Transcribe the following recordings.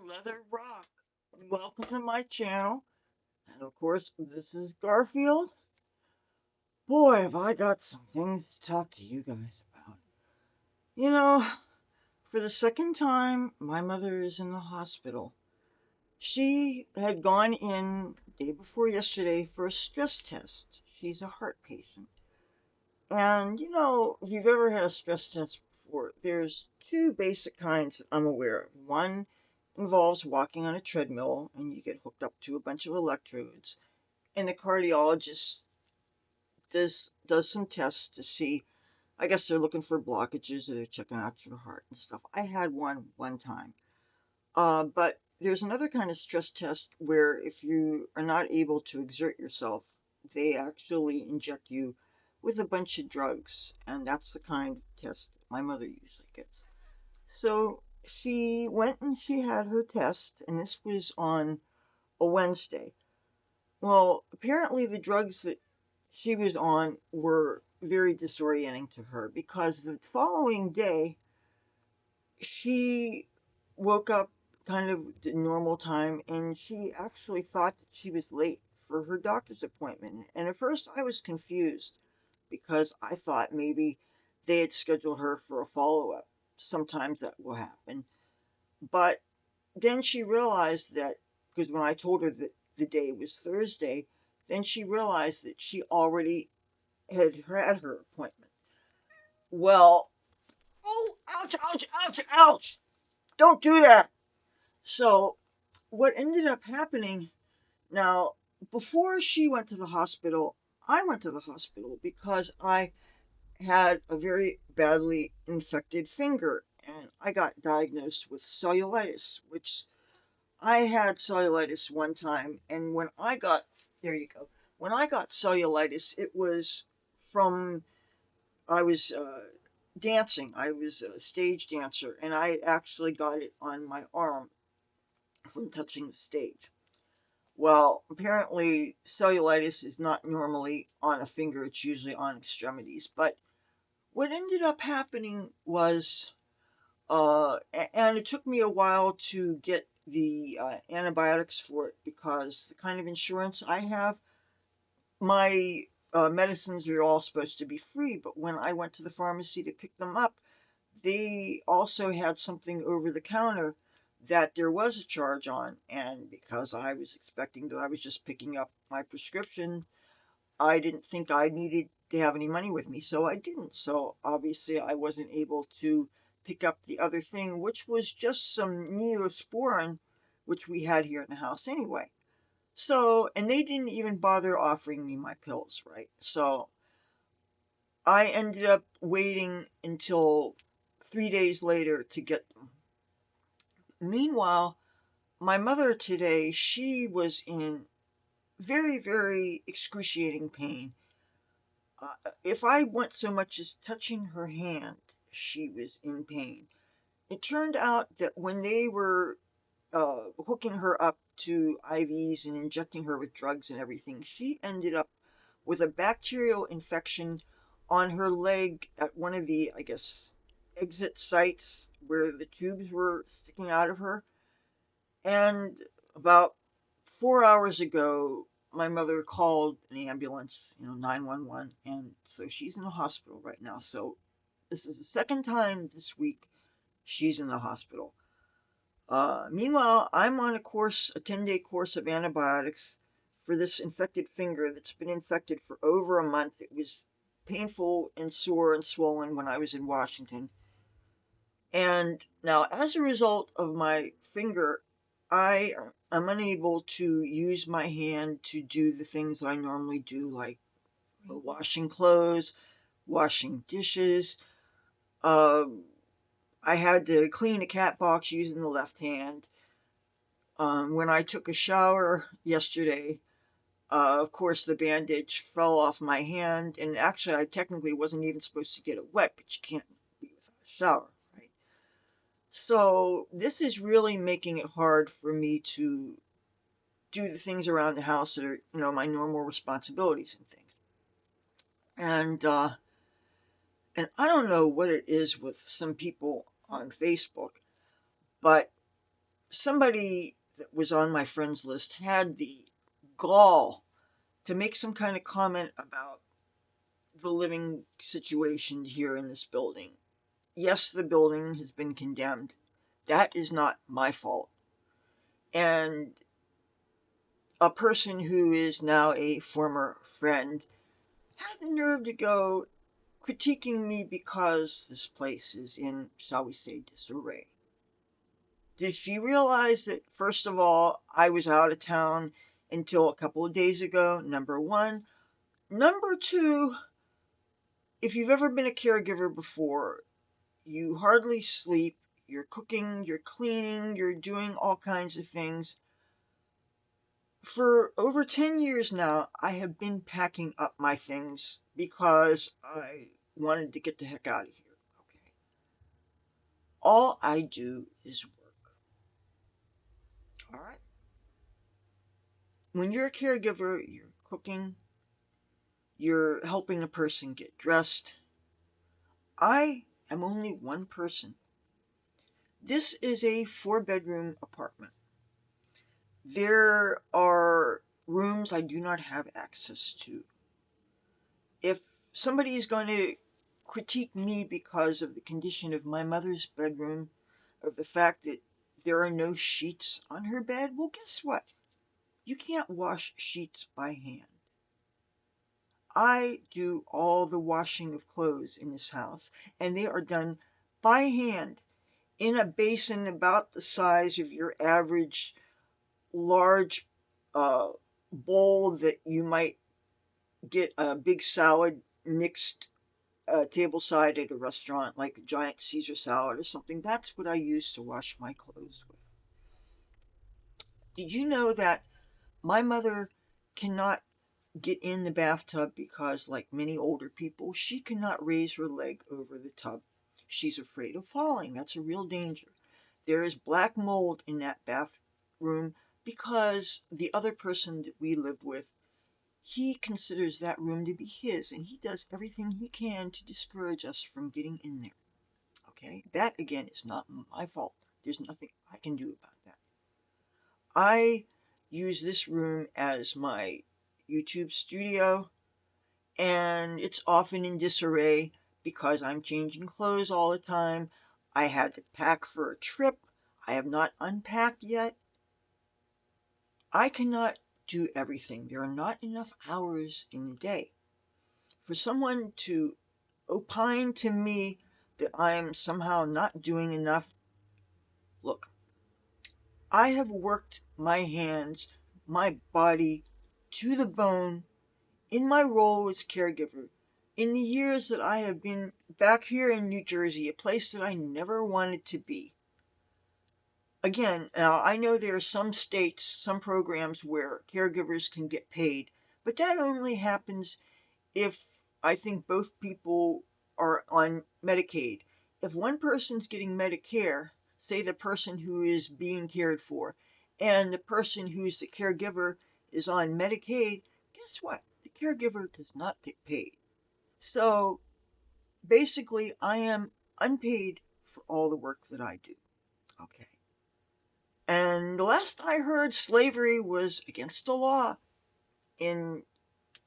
Leather Rock. Welcome to my channel. And of course, this is Garfield. Boy, have I got some things to talk to you guys about. You know, for the second time, my mother is in the hospital. She had gone in day before yesterday for a stress test. She's a heart patient. And if you've ever had a stress test before, there's two basic kinds that I'm aware of. One involves walking on a treadmill and you get hooked up to a bunch of electrodes, and the cardiologist does some tests to see. I guess they're looking for blockages or they're checking out your heart and stuff. I had one time. But there's another kind of stress test where if you are not able to exert yourself, they actually inject you with a bunch of drugs, and that's the kind of test my mother usually gets. So she went and she had her test, and this was on a Wednesday. Well, apparently the drugs that she was on were very disorienting to her because the following day she woke up kind of the normal time, and she actually thought that she was late for her doctor's appointment. And at first I was confused because I thought maybe they had scheduled her for a follow-up. Sometimes that will happen. But then she realized that, because when I told her that the day was Thursday, then she realized that she already had her appointment. Well, oh, ouch, ouch, ouch, ouch! Don't do that! So, what ended up happening now, before she went to the hospital, I went to the hospital because I had a very badly infected finger and I got diagnosed with cellulitis, which I had cellulitis one time. And there you go, when I got cellulitis, it was from, I was dancing. I was a stage dancer, and I actually got it on my arm from touching the stage. Well, apparently cellulitis is not normally on a finger, it's usually on extremities. But what ended up happening was, and it took me a while to get the antibiotics for it because the kind of insurance I have, my medicines are all supposed to be free. But when I went to the pharmacy to pick them up, they also had something over the counter that there was a charge on. And because I was expecting that I was just picking up my prescription, I didn't think I needed to have any money with me, so I didn't. So obviously I wasn't able to pick up the other thing, which was just some Neosporin, which we had here in the house anyway. So, and they didn't even bother offering me my pills, right? So I ended up waiting until 3 days later to get them. Meanwhile, my mother today, she was in very, very excruciating pain. If I went so much as touching her hand, she was in pain. It turned out that when they were hooking her up to IVs and injecting her with drugs and everything, she ended up with a bacterial infection on her leg at one of the, I guess, exit sites where the tubes were sticking out of her. And about 4 hours ago, my mother called an ambulance, 911, and so she's in the hospital right now. So this is the second time this week she's in the hospital. Meanwhile, I'm on a 10-day course of antibiotics for this infected finger that's been infected for over a month. It was painful and sore and swollen when I was in Washington. And now, as a result of my finger, I am unable to use my hand to do the things I normally do, like washing clothes, washing dishes. I had to clean a cat box using the left hand. When I took a shower yesterday, of course, the bandage fell off my hand, and actually, I technically wasn't even supposed to get it wet, but you can't be without a shower, right? So this is really making it hard for me to do the things around the house that are, my normal responsibilities and things. And I don't know what it is with some people on Facebook, but somebody that was on my friends list had the gall to make some kind of comment about the living situation here in this building. Yes, the building has been condemned. That is not my fault. And a person who is now a former friend had the nerve to go critiquing me because this place is in, shall we say, disarray. Did she realize that, first of all, I was out of town until a couple of days ago? Number one. Number two, if you've ever been a caregiver before, you hardly sleep, you're cooking, you're cleaning, you're doing all kinds of things. For over 10 years now, I have been packing up my things because I wanted to get the heck out of here. Okay. All I do is work. All right. When you're a caregiver, you're cooking, you're helping a person get dressed. I am only one person. This is a 4-bedroom apartment. There are rooms I do not have access to. If somebody is going to critique me because of the condition of my mother's bedroom, of the fact that there are no sheets on her bed, well, guess what? You can't wash sheets by hand. I do all the washing of clothes in this house, and they are done by hand in a basin about the size of your average large uh, bowl that you might get a big salad mixed table side at a restaurant, like a giant Caesar salad or something. That's what I use to wash my clothes with. Did you know that my mother cannot get in the bathtub because, like many older people, she cannot raise her leg over the tub? She's afraid of falling. That's a real danger. There is black mold in that bathroom because the other person that we live with, he considers that room to be his, and he does everything he can to discourage us from getting in there. Okay? That, again, is not my fault. There's nothing I can do about that. I use this room as my YouTube studio, and it's often in disarray because I'm changing clothes all the time. I had to pack for a trip. I have not unpacked yet. I cannot do everything. There are not enough hours in the day. For someone to opine to me that I am somehow not doing enough, look, I have worked my hands, my body to the bone in my role as caregiver in the years that I have been back here in New Jersey, a place that I never wanted to be. Again, now I know there are some states, some programs where caregivers can get paid, but that only happens if I think both people are on Medicaid. If one person's getting Medicare, say the person who is being cared for, and the person who's the caregiver is on Medicaid, guess what? The caregiver does not get paid. So basically, I am unpaid for all the work that I do. Okay. And the last I heard, slavery was against the law in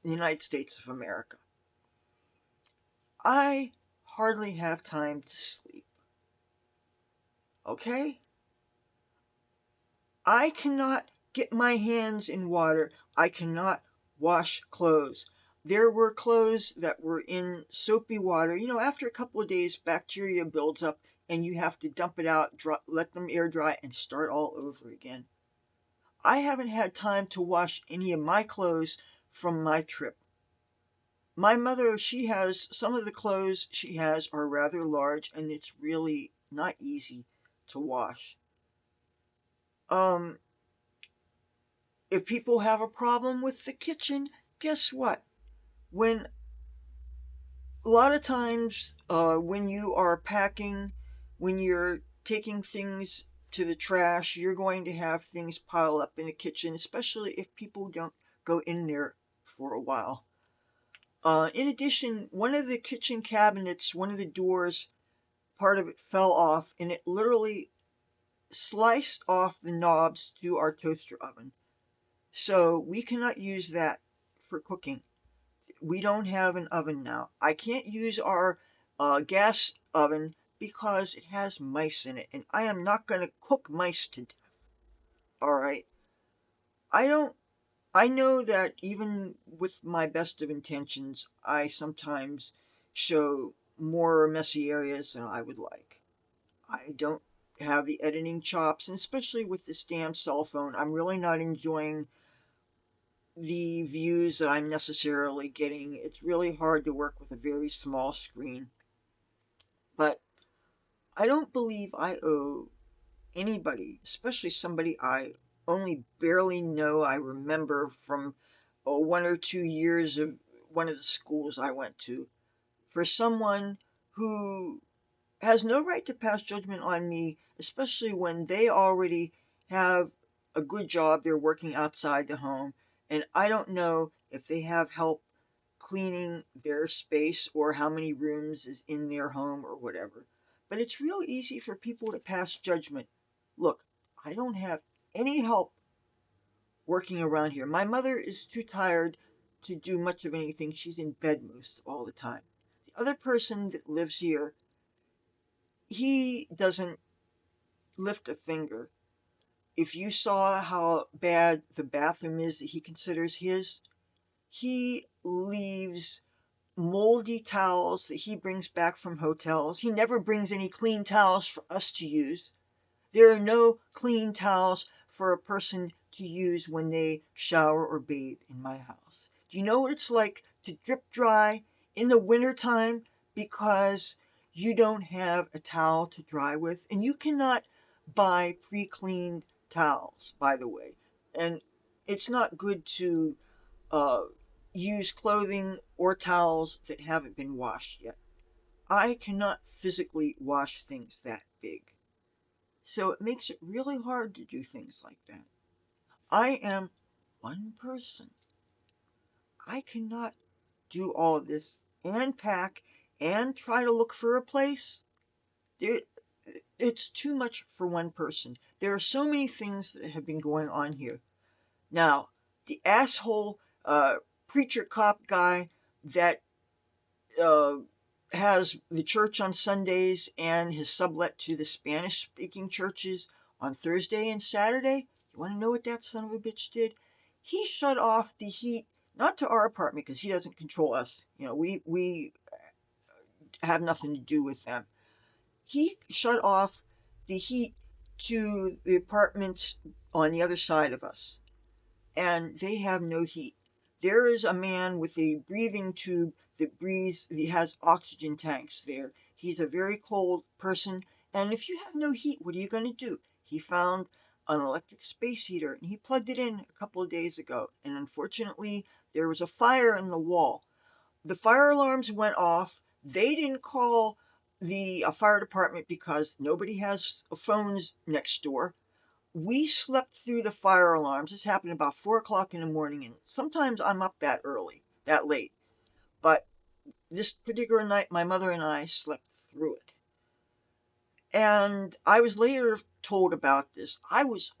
the United States of America. I hardly have time to sleep. Okay? I cannot get my hands in water. I cannot wash clothes. There were clothes that were in soapy water. You know, after a couple of days, bacteria builds up and you have to dump it out, let them air dry, and start all over again. I haven't had time to wash any of my clothes from my trip. My mother, she has some of the clothes she has are rather large, and it's really not easy to wash. Um, if people have a problem with the kitchen, guess what? When a lot of times, when you are packing, when you're taking things to the trash, you're going to have things pile up in the kitchen, especially if people don't go in there for a while. In addition, one of the kitchen cabinets, one of the doors, part of it fell off, and it literally sliced off the knobs to our toaster oven. So we cannot use that for cooking. We don't have an oven now. I can't use our gas oven because it has mice in it, and I am not going to cook mice to death. All right. I don't. I know that even with my best of intentions, I sometimes show more messy areas than I would like. I don't have the editing chops, and especially with this damn cell phone, I'm really not enjoying the views that I'm necessarily getting. It's really hard to work with a very small screen. But I don't believe I owe anybody, especially somebody I only barely know, I remember from 1 or 2 years of one of the schools I went to, for someone who has no right to pass judgment on me, especially when they already have a good job, they're working outside the home, and I don't know if they have help cleaning their space or how many rooms is in their home or whatever. But it's real easy for people to pass judgment. Look, I don't have any help working around here. My mother is too tired to do much of anything. She's in bed most all the time. The other person that lives here, he doesn't lift a finger. If you saw how bad the bathroom is that he considers his, he leaves moldy towels that he brings back from hotels. He never brings any clean towels for us to use. There are no clean towels for a person to use when they shower or bathe in my house. Do you know what it's like to drip dry in the wintertime because you don't have a towel to dry with? And you cannot buy pre-cleaned towels, by the way. And it's not good to uh, use clothing or towels that haven't been washed yet. I cannot physically wash things that big. So it makes it really hard to do things like that. I am one person. I cannot do all this and pack and try to look for a place. It's too much for one person. There are so many things that have been going on here. Now, the asshole preacher cop guy that uh, has the church on Sundays and his sublet to the Spanish speaking churches on Thursday and Saturday. You want to know what that son of a bitch did? He shut off the heat, not to our apartment because he doesn't control us. We have nothing to do with them. He shut off the heat to the apartments on the other side of us, and they have no heat. There is a man with a breathing tube that breathes, he has oxygen tanks there. He's a very cold person, and if you have no heat, what are you going to do? He found an electric space heater and he plugged it in a couple of days ago, and unfortunately, there was a fire in the wall. The fire alarms went off. They didn't call the fire department because nobody has phones next door. We slept through the fire alarms. This happened about 4 o'clock in the morning, and sometimes I'm up that early, that late. But this particular night, my mother and I slept through it. And I was later told about this. I was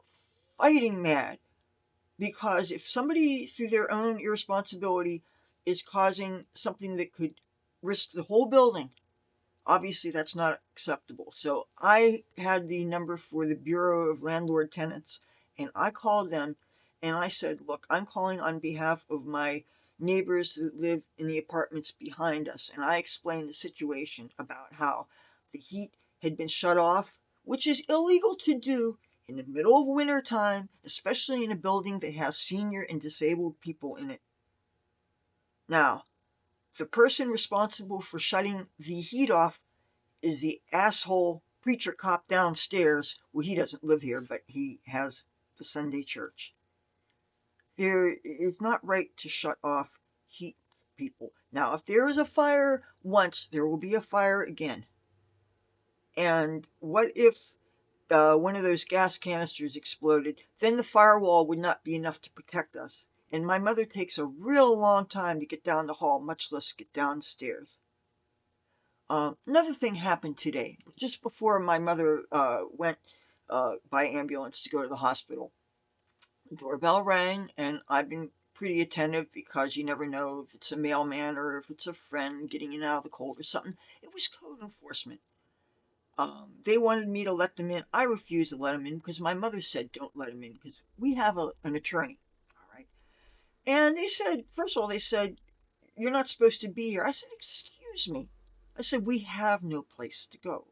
fighting mad because if somebody, through their own irresponsibility, is causing something that could risk the whole building, obviously that's not acceptable. So I had the number for the Bureau of Landlord Tenants, and I called them and I said, look, I'm calling on behalf of my neighbors that live in the apartments behind us. And I explained the situation about how the heat had been shut off, which is illegal to do in the middle of winter time, especially in a building that has senior and disabled people in it. Now, the person responsible for shutting the heat off is the asshole preacher cop downstairs. Well, he doesn't live here, but he has the Sunday church. It's not right to shut off heat, people. Now, if there is a fire once, there will be a fire again. And what if one of those gas canisters exploded? Then the firewall would not be enough to protect us. And my mother takes a real long time to get down the hall, much less get downstairs. Another thing happened today. Just before my mother went by ambulance to go to the hospital. The doorbell rang, and I've been pretty attentive because you never know if it's a mailman or if it's a friend getting in out of the cold or something. It was code enforcement. They wanted me to let them in. I refused to let them in because my mother said don't let them in because we have an attorney. All right. And they said, first of all, they said, you're not supposed to be here. I said, excuse me. I said, we have no place to go.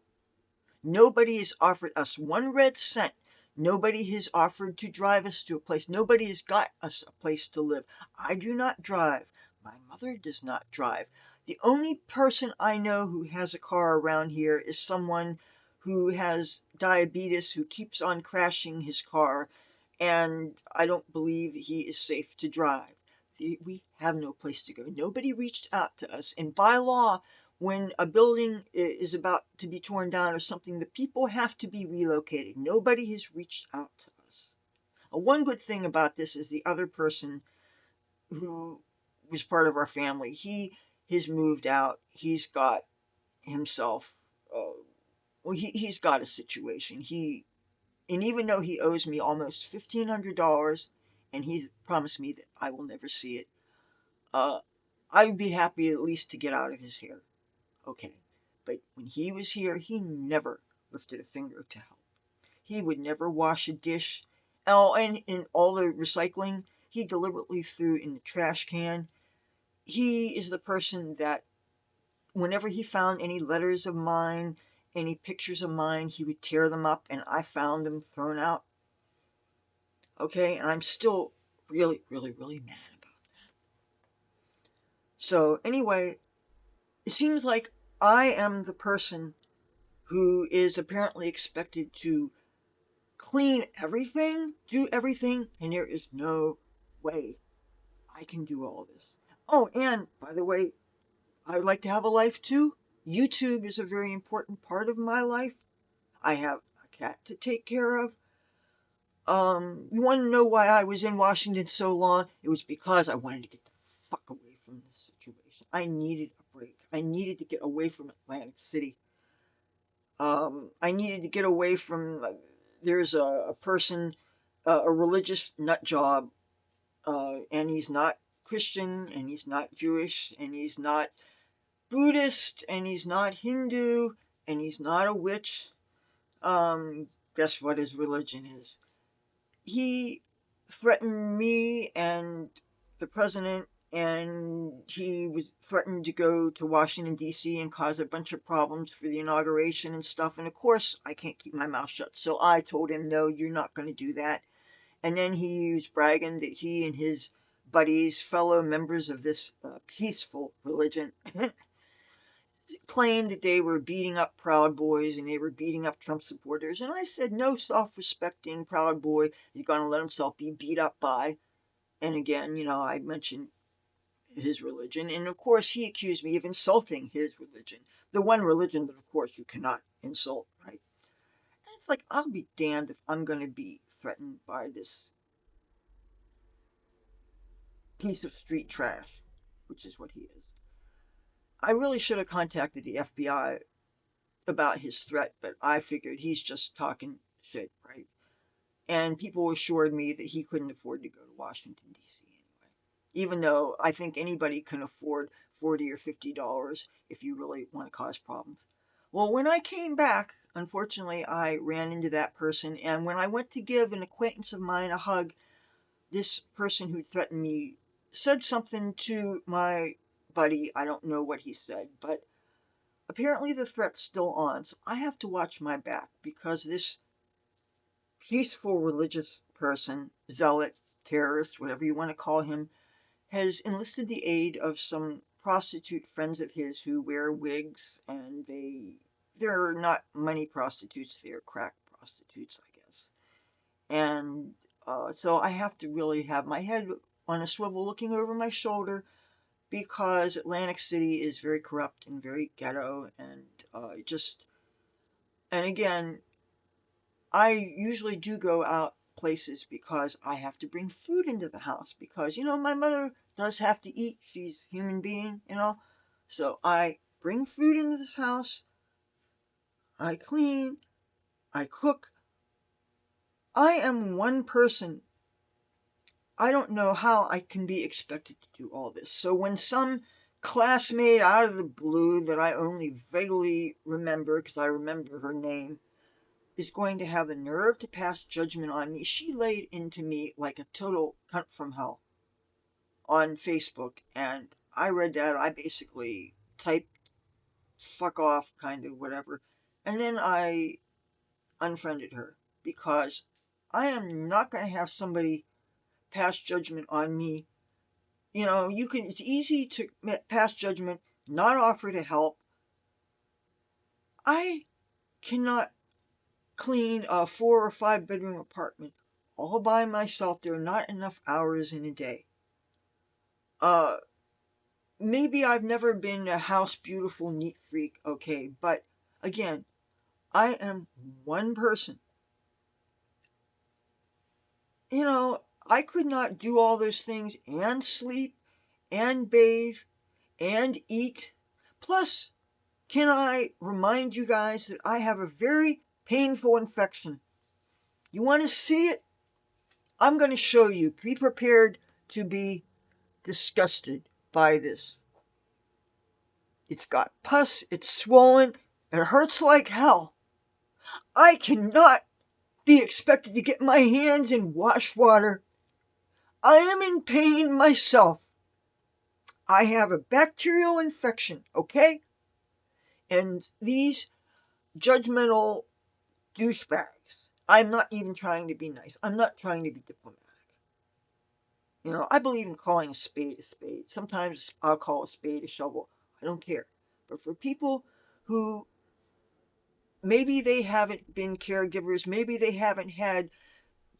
Nobody has offered us one red cent. Nobody has offered to drive us to a place. Nobody has got us a place to live. I do not drive. My mother does not drive. The only person I know who has a car around here is someone who has diabetes who keeps on crashing his car, and I don't believe he is safe to drive. We have no place to go. Nobody reached out to us, and by law, when a building is about to be torn down or something, the people have to be relocated. Nobody has reached out to us. One good thing about this is the other person who was part of our family, he has moved out. He's got himself, he's got a situation. And even though he owes me almost $1,500 and he promised me that I will never see it, uh, I would be happy at least to get out of his hair. Okay. But when he was here, he never lifted a finger to help. He would never wash a dish. Oh, and in all the recycling, he deliberately threw in the trash can. He is the person that whenever he found any letters of mine, any pictures of mine, he would tear them up, and I found them thrown out. Okay, and I'm still really, really, really mad about that. So anyway, it seems like I am the person who is apparently expected to clean everything, do everything, and there is no way I can do all this. Oh, and by the way, I would like to have a life too. YouTube is a very important part of my life. I have a cat to take care of. You want to know why I was in Washington so long? It was because I wanted to get the fuck away from this situation. I needed a break. I needed to get away from Atlantic City. I needed to get away from. There's a person, a religious nut job, and he's not Christian, and he's not Jewish, and he's not Buddhist, and he's not Hindu, and he's not a witch. Guess what his religion is? He threatened me and the president, and he was threatened to go to Washington, D.C. and cause a bunch of problems for the inauguration and stuff. And of course, I can't keep my mouth shut. So I told him, no, you're not going to do that. And then he was bragging that he and his buddies, fellow members of this peaceful religion, claimed that they were beating up Proud Boys and they were beating up Trump supporters. And I said, no self-respecting Proud Boy is going to let himself be beat up by. And again, I mentioned his religion. And of course, he accused me of insulting his religion. The one religion that, of course, you cannot insult, right? And it's like, I'll be damned if I'm going to be threatened by this piece of street trash, which is what he is. I really should have contacted the FBI about his threat, but I figured he's just talking shit, right? And people assured me that he couldn't afford to go to Washington, D.C. anyway. Even though I think anybody can afford $40 or $50 if you really want to cause problems. Well, when I came back, unfortunately, I ran into that person, and when I went to give an acquaintance of mine a hug, this person who threatened me said something to my buddy. I don't know what he said, but apparently the threat's still on. So I have to watch my back because this peaceful religious person, zealot, terrorist, whatever you want to call him, has enlisted the aid of some prostitute friends of his who wear wigs, and they're not money prostitutes, they're crack prostitutes, I guess. And so I have to really have my head on a swivel looking over my shoulder because Atlantic City is very corrupt and very ghetto, and and again, I usually do go out places because I have to bring food into the house because, my mother does have to eat. She's a human being. So I bring food into this house, I clean, I cook, I am one person. I don't know how I can be expected to do all this. So when some classmate out of the blue that I only vaguely remember, because I remember her name, is going to have the nerve to pass judgment on me, she laid into me like a total cunt from hell on Facebook. And I read that. I basically typed fuck off, kind of whatever. And then I unfriended her because I am not going to have somebody pass judgment on me. It's easy to pass judgment, not offer to help. I cannot clean a 4 or 5 bedroom apartment all by myself. There are not enough hours in a day. Uh, Maybe I've never been a house beautiful, neat freak, okay, but again, I am one person. I could not do all those things and sleep and bathe and eat. Plus, can I remind you guys that I have a very painful infection? You want to see it? I'm going to show you. Be prepared to be disgusted by this. It's got pus, it's swollen, it hurts like hell. I cannot be expected to get my hands in wash water. I am in pain myself. I have a bacterial infection, okay? And these judgmental douchebags, I'm not even trying to be nice. I'm not trying to be diplomatic. I believe in calling a spade a spade. Sometimes I'll call a spade a shovel. I don't care. But for people who maybe they haven't been caregivers, maybe they haven't had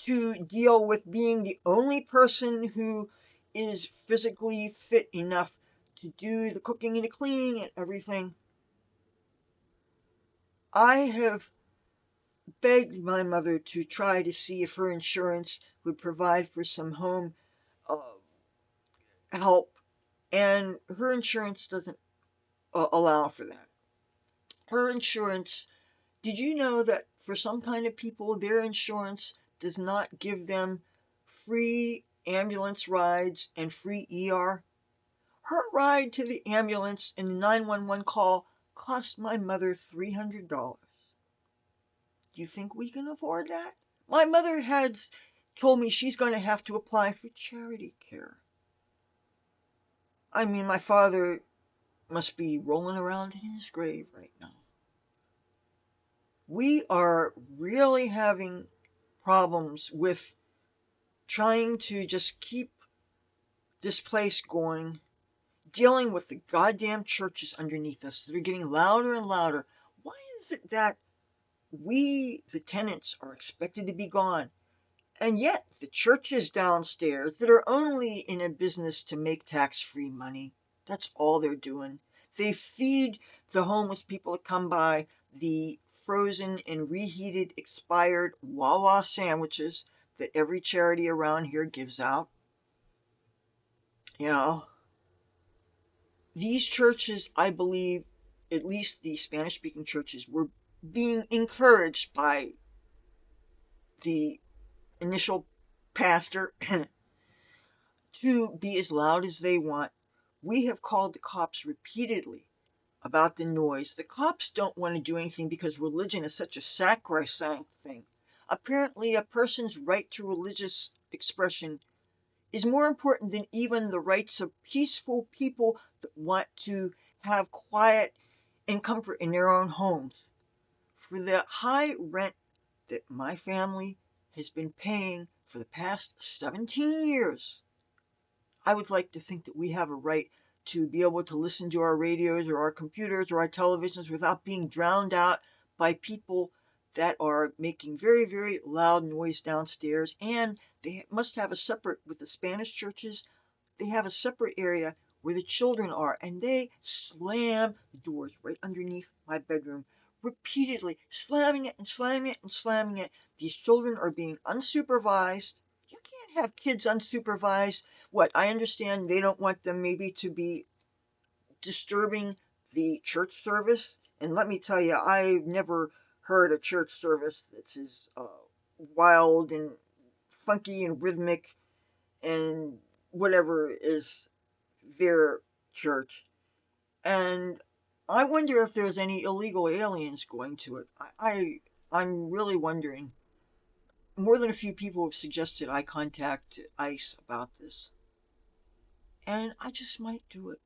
to deal with being the only person who is physically fit enough to do the cooking and the cleaning and everything, I have begged my mother to try to see if her insurance would provide for some home uh, help, and her insurance doesn't allow for that. Her insurance, did you know that for some kind of people, their insurance does not give them free ambulance rides and free ER? Her ride to the ambulance and the 911 call cost my mother $300. Do you think we can afford that? My mother has told me she's going to have to apply for charity care. I mean, my father must be rolling around in his grave right now. We are really having problems with trying to just keep this place going, dealing with the goddamn churches underneath us that are getting louder and louder. Why is it that we, the tenants, are expected to be gone, and yet the churches downstairs that are only in a business to make tax-free money, that's all they're doing. They feed the homeless people that come by the frozen and reheated expired Wawa sandwiches that every charity around here gives out. You know, these churches, I believe, at least the Spanish-speaking churches, were being encouraged by the initial pastor to be as loud as they want. We have called the cops repeatedly about the noise. The cops don't want to do anything because religion is such a sacrosanct thing. Apparently, a person's right to religious expression is more important than even the rights of peaceful people that want to have quiet and comfort in their own homes. For the high rent that my family has been paying for the past 17 years, I would like to think that we have a right to be able to listen to our radios or our computers or our televisions without being drowned out by people that are making very, very loud noise downstairs. And they must have a separate, with the Spanish churches, they have a separate area where the children are, and they slam the doors right underneath my bedroom, repeatedly slamming it and slamming it and slamming it. These children are being unsupervised. You can't have kids unsupervised. What, I understand they don't want them maybe to be disturbing the church service. And let me tell you, I've never heard a church service that's as wild and funky and rhythmic and whatever is their church. And I wonder if there's any illegal aliens going to it. I'm really wondering. More than a few people have suggested I contact ICE about this, and I just might do it.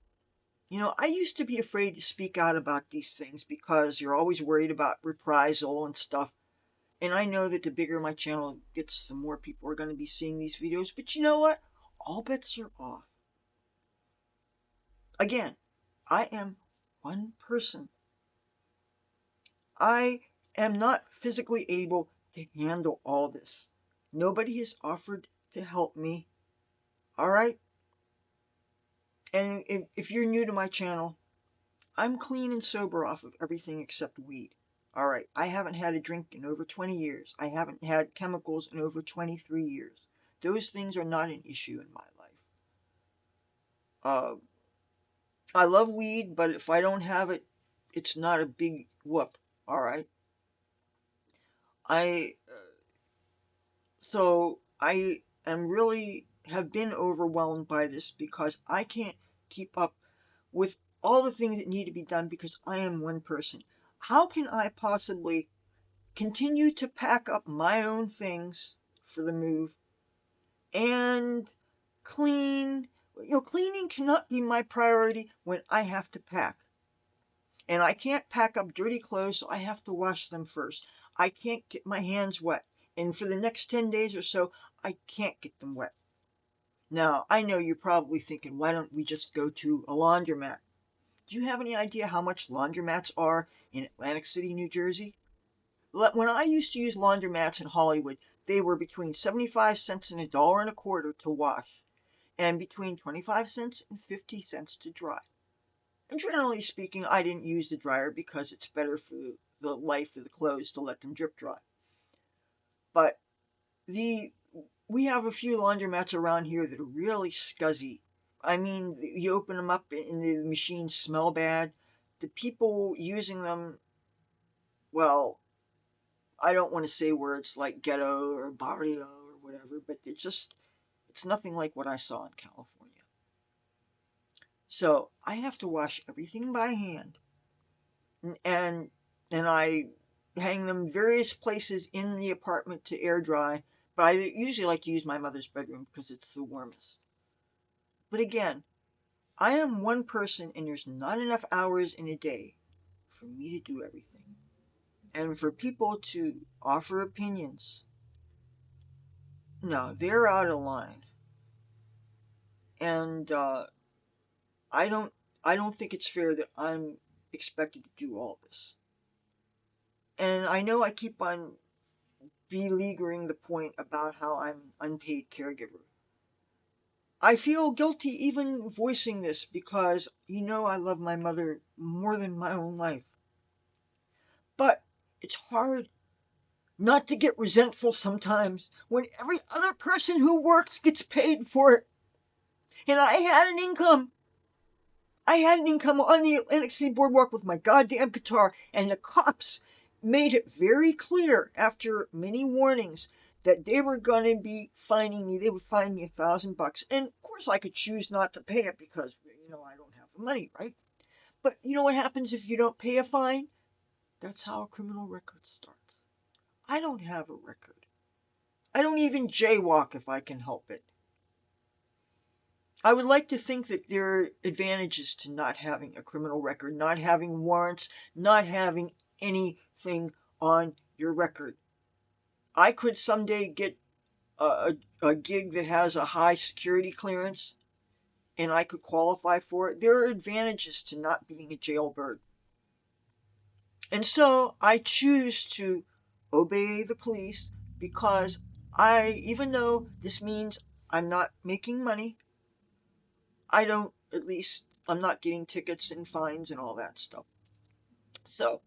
I used to be afraid to speak out about these things because you're always worried about reprisal and stuff. And I know that the bigger my channel gets, the more people are going to be seeing these videos. But you know what? All bets are off. Again, I am one person. I am not physically able to handle all this. Nobody has offered to help me. All right? And if you're new to my channel, I'm clean and sober off of everything except weed. All right. I haven't had a drink in over 20 years. I haven't had chemicals in over 23 years. Those things are not an issue in my life. Uh, I love weed, but if I don't have it, it's not a big whoop. All right. I So I am really have been overwhelmed by this because I can't keep up with all the things that need to be done because I am one person. How can I possibly continue to pack up my own things for the move and clean? Cleaning cannot be my priority when I have to pack. And I can't pack up dirty clothes, so I have to wash them first. I can't get my hands wet. And for the next 10 days or so, I can't get them wet. Now, I know you're probably thinking, why don't we just go to a laundromat? Do you have any idea how much laundromats are in Atlantic City, New Jersey? When I used to use laundromats in Hollywood, they were between 75 cents and $1.25 to wash, and between 25 cents and 50 cents to dry. And generally speaking, I didn't use the dryer because it's better for the life of the clothes to let them drip dry. But the we have a few laundromats around here that are really scuzzy. I mean, you open them up and the machines smell bad. The people using them, well, I don't want to say words like ghetto or barrio or whatever, but it's nothing like what I saw in California. So I have to wash everything by hand, and and I hang them various places in the apartment to air dry. But I usually like to use my mother's bedroom because it's the warmest. But again, I am one person, and there's not enough hours in a day for me to do everything. And for people to offer opinions, no, they're out of line. And I don't I don't think it's fair that I'm expected to do all this. And I know I keep on beleaguering the point about how I'm an unpaid caregiver. I feel guilty even voicing this because I love my mother more than my own life. But it's hard not to get resentful sometimes when every other person who works gets paid for it. And I had an income. I had an income on the Atlantic City Boardwalk with my goddamn guitar, and the cops made it very clear after many warnings that they were going to be fining me. They would fine me $1,000, and of course I could choose not to pay it because I don't have the money, right? But you know what happens if you don't pay a fine? That's how a criminal record starts. I don't have a record. I don't even jaywalk if I can help it. I would like to think that there are advantages to not having a criminal record, not having warrants, not having anything on your record. I could someday get a gig that has a high security clearance and I could qualify for it. There are advantages to not being a jailbird. And so I choose to obey the police because even though this means I'm not making money, I'm not getting tickets and fines and all that stuff. So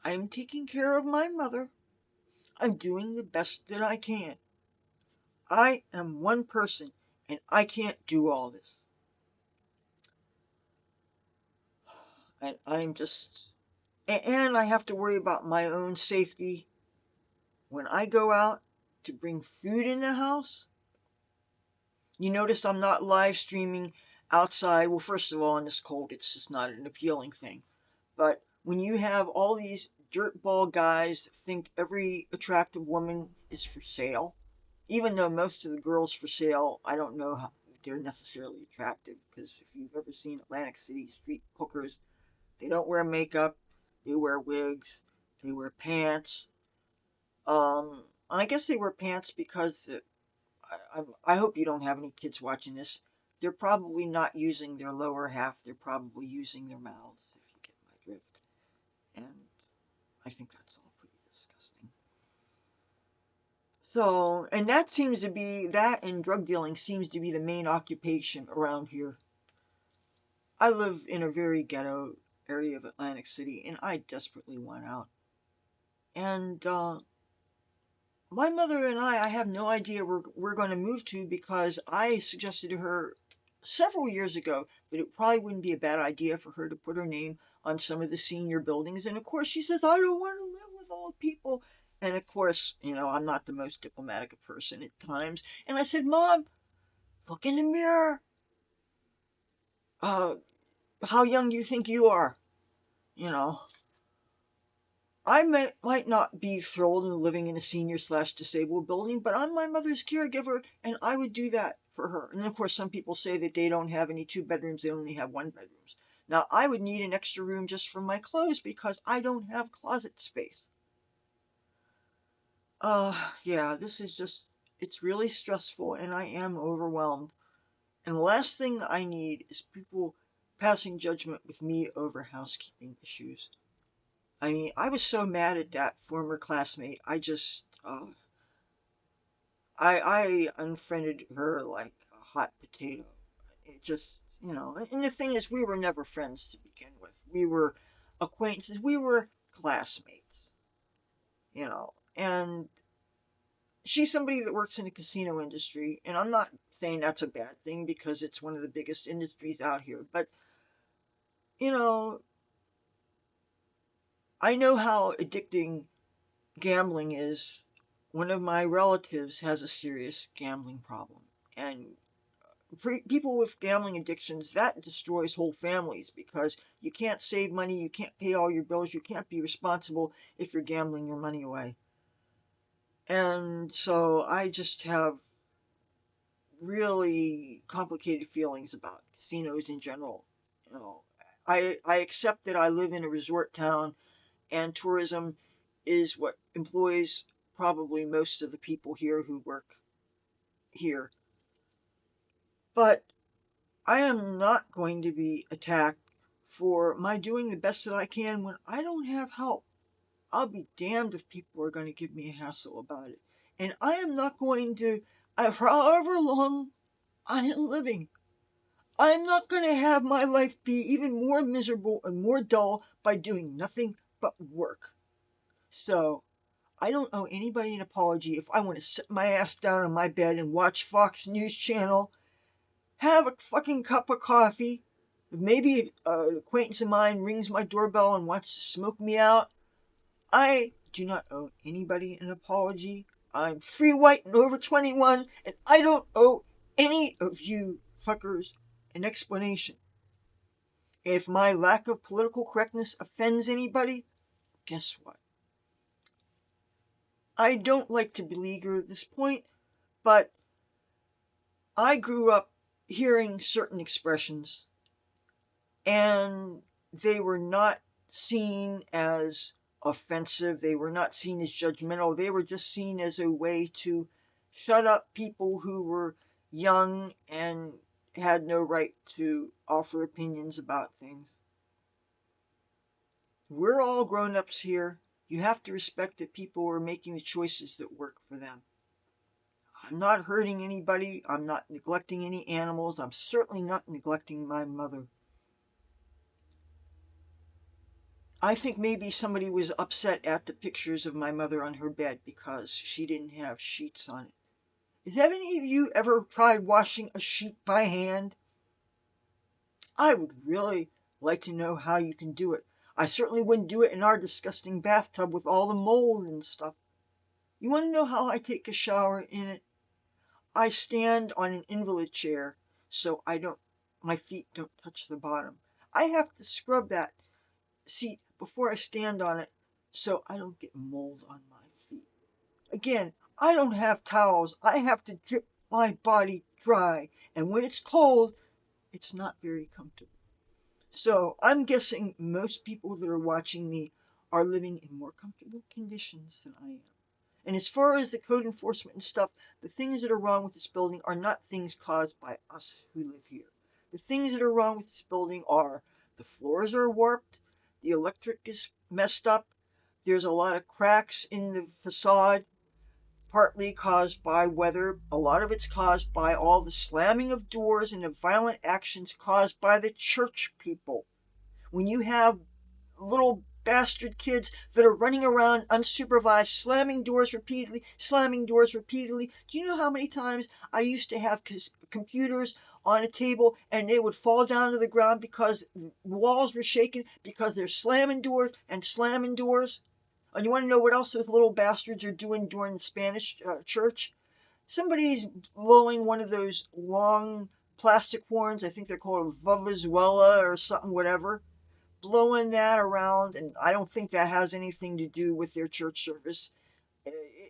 I'm taking care of my mother. I'm doing the best that I can. I am one person and I can't do all this. And I have to worry about my own safety when I go out to bring food in the house, you notice I'm not live streaming outside. Well, first of all, in this cold, it's just not an appealing thing. But when you have all these dirtball guys that think every attractive woman is for sale, even though most of the girls for sale, I don't know how they're necessarily attractive, because if you've ever seen Atlantic City street hookers, they don't wear makeup, they wear wigs, they wear pants. I guess they wear pants because I hope you don't have any kids watching this. They're probably not using their lower half. They're probably using their mouths, if you get my drift. And I think that's all pretty disgusting. So, and that and drug dealing seems to be the main occupation around here. I live in a very ghetto area of Atlantic City, and I desperately want out. And my mother and I have no idea where we're going to move to, because I suggested to her several years ago that it probably wouldn't be a bad idea for her to put her name on some of the senior buildings. And of course, she says, I don't want to live with old people. And of course, I'm not the most diplomatic person at times. And I said, Mom, look in the mirror. Uh, how young do you think you are? You know, might not be thrilled in living in a senior/disabled building, but I'm my mother's caregiver, and I would do that for her. And of course, some people say that they don't have any 2 bedrooms, they only have 1 bedrooms. Now, I would need an extra room just for my clothes because I don't have closet space. Yeah, this is it's really stressful, and I am overwhelmed. And the last thing I need is people passing judgment with me over housekeeping issues. I mean, I was so mad at that former classmate. I unfriended her like a hot potato. It and the thing is, we were never friends to begin with. We were acquaintances. We were classmates, and she's somebody that works in the casino industry, and I'm not saying that's a bad thing because it's one of the biggest industries out here, but, you know, I know how addicting gambling is. One of my relatives has a serious gambling problem, and people with gambling addictions, that destroys whole families because you can't save money, you can't pay all your bills, you can't be responsible if you're gambling your money away. And so I just have really complicated feelings about casinos in general. You know, I accept that I live in a resort town, and tourism is what employs probably most of the people here who work here. But I am not going to be attacked for my doing the best that I can when I don't have help. I'll be damned if people are going to give me a hassle about it. And I am not going to, for however long I am living, I'm not going to have my life be even more miserable and more dull by doing nothing but work. So, I don't owe anybody an apology if I want to sit my ass down in my bed and watch Fox News Channel, have a fucking cup of coffee. If maybe an acquaintance of mine rings my doorbell and wants to smoke me out, I do not owe anybody an apology. I'm free, white, and over 21, and I don't owe any of you fuckers an explanation. If my lack of political correctness offends anybody, guess what? I don't like to beleaguer this point, but I grew up hearing certain expressions, and they were not seen as offensive. They were not seen as judgmental. They were just seen as a way to shut up people who were young and had no right to offer opinions about things. We're all grown-ups here. You have to respect that people are making the choices that work for them. I'm not hurting anybody. I'm not neglecting any animals. I'm certainly not neglecting my mother. I think maybe somebody was upset at the pictures of my mother on her bed because she didn't have sheets on it. Have any of you ever tried washing a sheet by hand? I would really like to know how you can do it. I certainly wouldn't do it in our disgusting bathtub with all the mold and stuff. You want to know how I take a shower in it? I stand on an invalid chair so my feet don't touch the bottom. I have to scrub that seat before I stand on it so I don't get mold on my feet. Again, I don't have towels. I have to drip my body dry. And when it's cold, it's not very comfortable. So I'm guessing most people that are watching me are living in more comfortable conditions than I am. And as far as the code enforcement and stuff, the things that are wrong with this building are not things caused by us who live here. The things that are wrong with this building are the floors are warped, the electric is messed up, there's a lot of cracks in the facade, partly caused by weather. A lot of it's caused by all the slamming of doors and the violent actions caused by the church people. When you have little bastard kids that are running around unsupervised, slamming doors repeatedly. Do you know how many times I used to have computers on a table and they would fall down to the ground because the walls were shaking because they're slamming doors and slamming doors? And you want to know what else those little bastards are doing during the Spanish church? Somebody's blowing one of those long plastic horns. I think they're called a vuvuzela or something, whatever, blowing that around, and I don't think that has anything to do with their church service.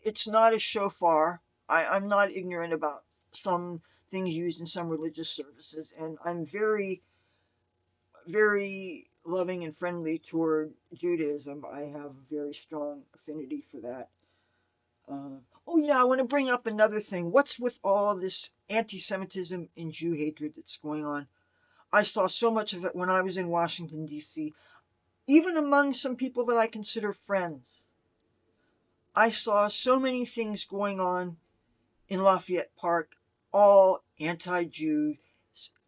It's not a shofar. I'm not ignorant about some things used in some religious services, and I'm very, very loving and friendly toward Judaism. I have a very strong affinity for that. Oh yeah, I want to bring up another thing. What's with all this anti-Semitism and Jew hatred that's going on? I saw so much of it when I was in Washington, D.C. Even among some people that I consider friends, I saw so many things going on in Lafayette Park, all anti-Jew,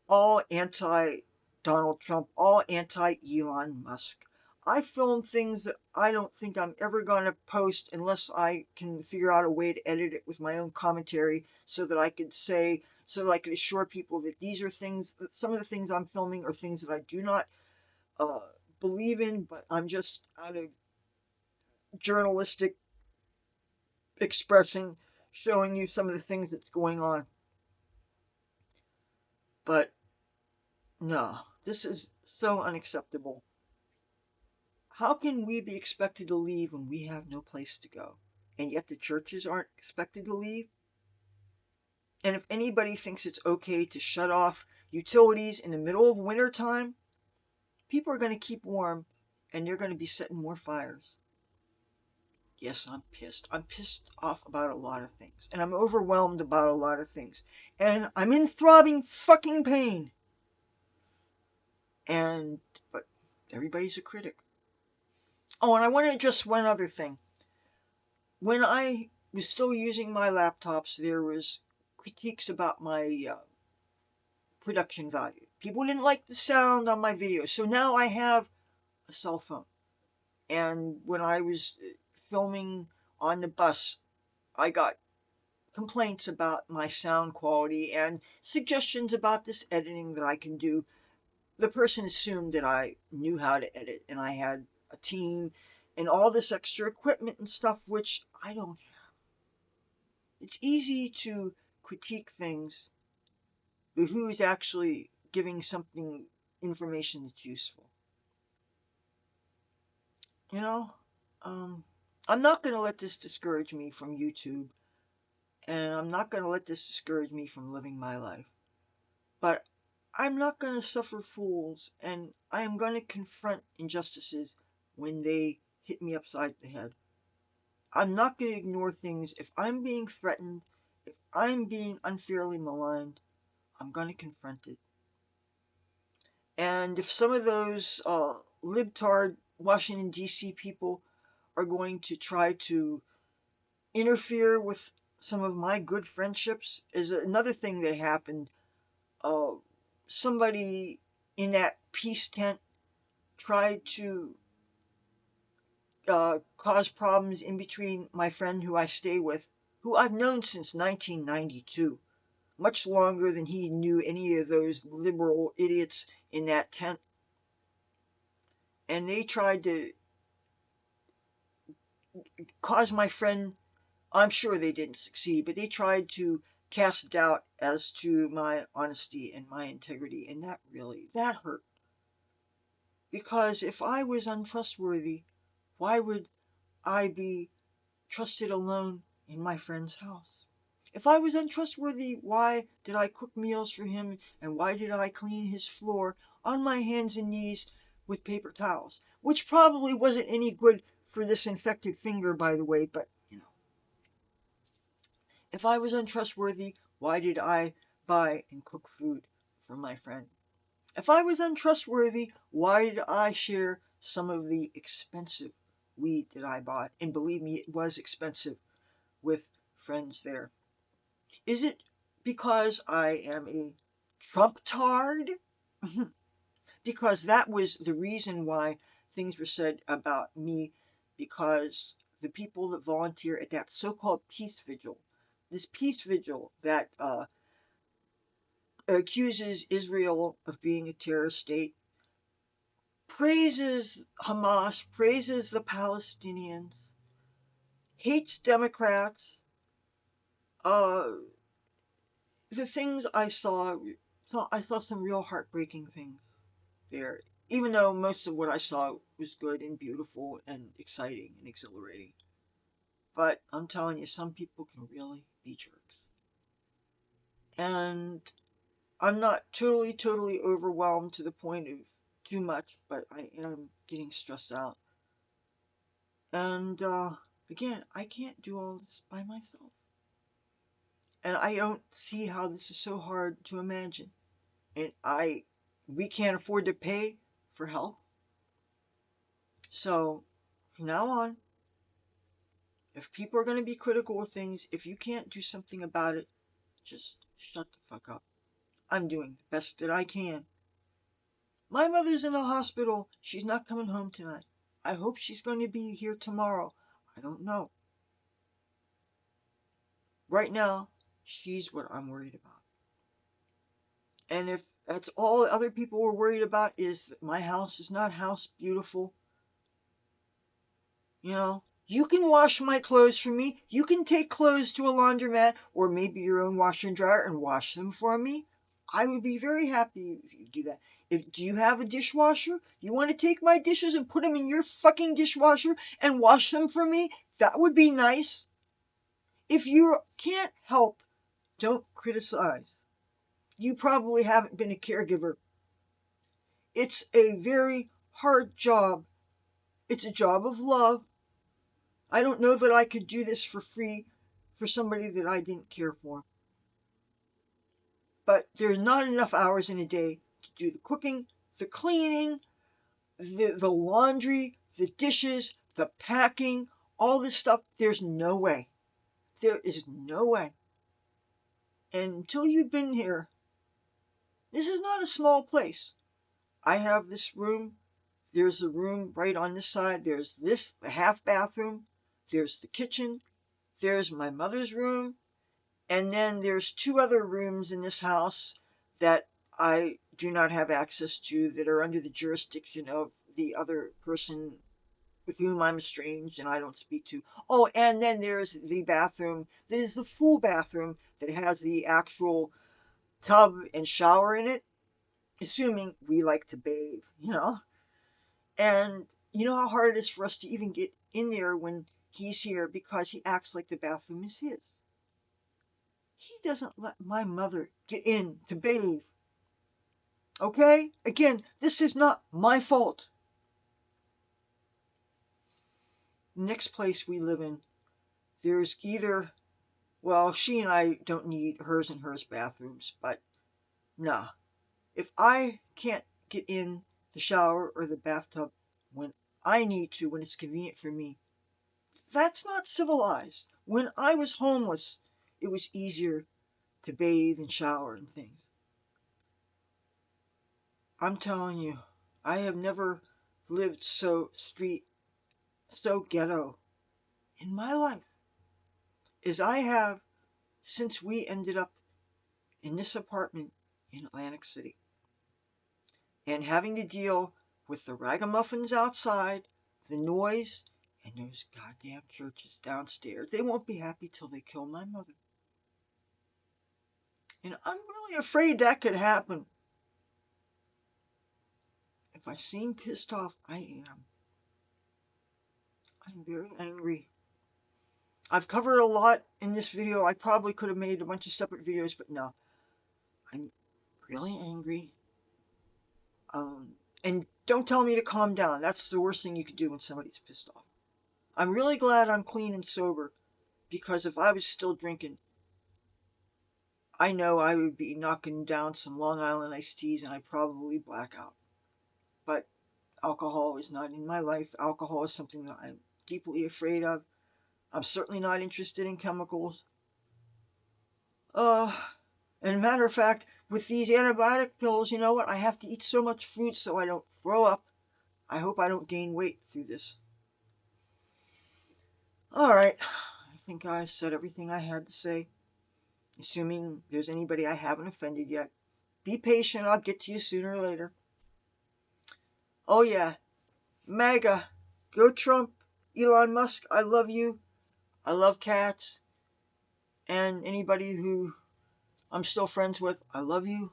all anti-Donald Trump, all anti-Elon Musk. I filmed things that I don't think I'm ever going to post unless I can figure out a way to edit it with my own commentary so that I could assure people that these are things, that some of the things I'm filming are things that I do not uh, believe in, but I'm just out of journalistic expression showing you some of the things that's going on. But no, this is so unacceptable. How can we be expected to leave when we have no place to go? And yet the churches aren't expected to leave? And if anybody thinks it's okay to shut off utilities in the middle of winter time, people are going to keep warm and they're going to be setting more fires. Yes, I'm pissed. I'm pissed off about a lot of things. And I'm overwhelmed about a lot of things. And I'm in throbbing fucking pain. But everybody's a critic. Oh, and I want to address one other thing. When I was still using my laptops, there was critiques about my production value. People didn't like the sound on my videos. So now I have a cell phone. And when I was filming on the bus, I got complaints about my sound quality and suggestions about this editing that I can do. The person assumed that I knew how to edit and I had a team and all this extra equipment and stuff, which I don't have. It's easy to critique things, but who's actually giving something information that's useful? You know, um, I'm not going to let this discourage me from YouTube, and I'm not going to let this discourage me from living my life. But I'm not going to suffer fools, and I am going to confront injustices when they hit me upside the head. I'm not going to ignore things. If I'm being threatened, if I'm being unfairly maligned, I'm going to confront it. And if some of those libtard Washington, D.C. people are going to try to interfere with some of my good friendships, is another thing that happened. Uh, Somebody in that peace tent tried to cause problems in between my friend who I stay with, who I've known since 1992, much longer than he knew any of those liberal idiots in that tent. And they tried to cause my friend I'm sure they didn't succeed, but they tried to cast doubt as to my honesty and my integrity, and that hurt. Because if I was untrustworthy, why would I be trusted alone in my friend's house? If I was untrustworthy, why did I cook meals for him, and why did I clean his floor on my hands and knees with paper towels? Which probably wasn't any good for this infected finger, by the way, but if I was untrustworthy, why did I buy and cook food for my friend? If I was untrustworthy, why did I share some of the expensive weed that I bought? And believe me, it was expensive, with friends there. Is it because I am a Trump-tard? Because that was the reason why things were said about me, because the people that volunteer at that so-called peace vigil, this peace vigil that accuses Israel of being a terrorist state, praises Hamas, praises the Palestinians, hates Democrats. The things I saw some real heartbreaking things there. Even though most of what I saw was good and beautiful and exciting and exhilarating. But I'm telling you, some people can really be jerks. And I'm not totally overwhelmed to the point of too much, but I am getting stressed out. And again, I can't do all this by myself. And I don't see how this is so hard to imagine. And we can't afford to pay for help. So from now on, if people are going to be critical of things, if you can't do something about it, just shut the fuck up. I'm doing the best that I can. My mother's in the hospital. She's not coming home tonight. I hope she's going to be here tomorrow. I don't know. Right now, she's what I'm worried about. And if that's all other people were worried about is that my house is not house beautiful, you can wash my clothes for me. You can take clothes to a laundromat or maybe your own washer and dryer and wash them for me. I would be very happy if you do that. Do you have a dishwasher? You want to take my dishes and put them in your fucking dishwasher and wash them for me? That would be nice. If you can't help, don't criticize. You probably haven't been a caregiver. It's a very hard job. It's a job of love. I don't know that I could do this for free for somebody that I didn't care for. But there's not enough hours in a day to do the cooking, the cleaning, the laundry, the dishes, the packing, all this stuff. There's no way. There is no way. And until you've been here, this is not a small place. I have this room. There's a room right on this side. There's this half bathroom. There's the kitchen. There's my mother's room. And then there's two other rooms in this house that I do not have access to, that are under the jurisdiction of the other person with whom I'm estranged and I don't speak to. Oh, and then there's the bathroom that is the full bathroom that has the actual tub and shower in it, assuming we like to bathe. And you know how hard it is for us to even get in there when he's here because he acts like the bathroom is his. He doesn't let my mother get in to bathe. Okay? Again, this is not my fault. The next place we live in, there's either, well, she and I don't need hers and hers bathrooms, but nah. If I can't get in the shower or the bathtub when I need to, when it's convenient for me, that's not civilized. When I was homeless, it was easier to bathe and shower and things. I'm telling you, I have never lived so street, so ghetto in my life as I have since we ended up in this apartment in Atlantic City. And having to deal with the ragamuffins outside, the noise, And those goddamn churches downstairs, they won't be happy till they kill my mother. And I'm really afraid that could happen. If I seem pissed off, I am. I'm very angry. I've covered a lot in this video. I probably could have made a bunch of separate videos, but no. I'm really angry. And don't tell me to calm down. That's the worst thing you could do when somebody's pissed off. I'm really glad I'm clean and sober, because if I was still drinking, I know I would be knocking down some Long Island iced teas and I'd probably black out. But alcohol is not in my life. Alcohol is something that I'm deeply afraid of. I'm certainly not interested in chemicals. And matter of fact, with these antibiotic pills, you know what? I have to eat so much fruit so I don't throw up. I hope I don't gain weight through this. All right. I think I said everything I had to say. Assuming there's anybody I haven't offended yet. Be patient. I'll get to you sooner or later. Oh, yeah. MAGA. Go Trump. Elon Musk, I love you. I love cats. And anybody who I'm still friends with, I love you.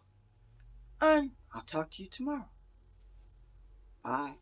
And I'll talk to you tomorrow. Bye.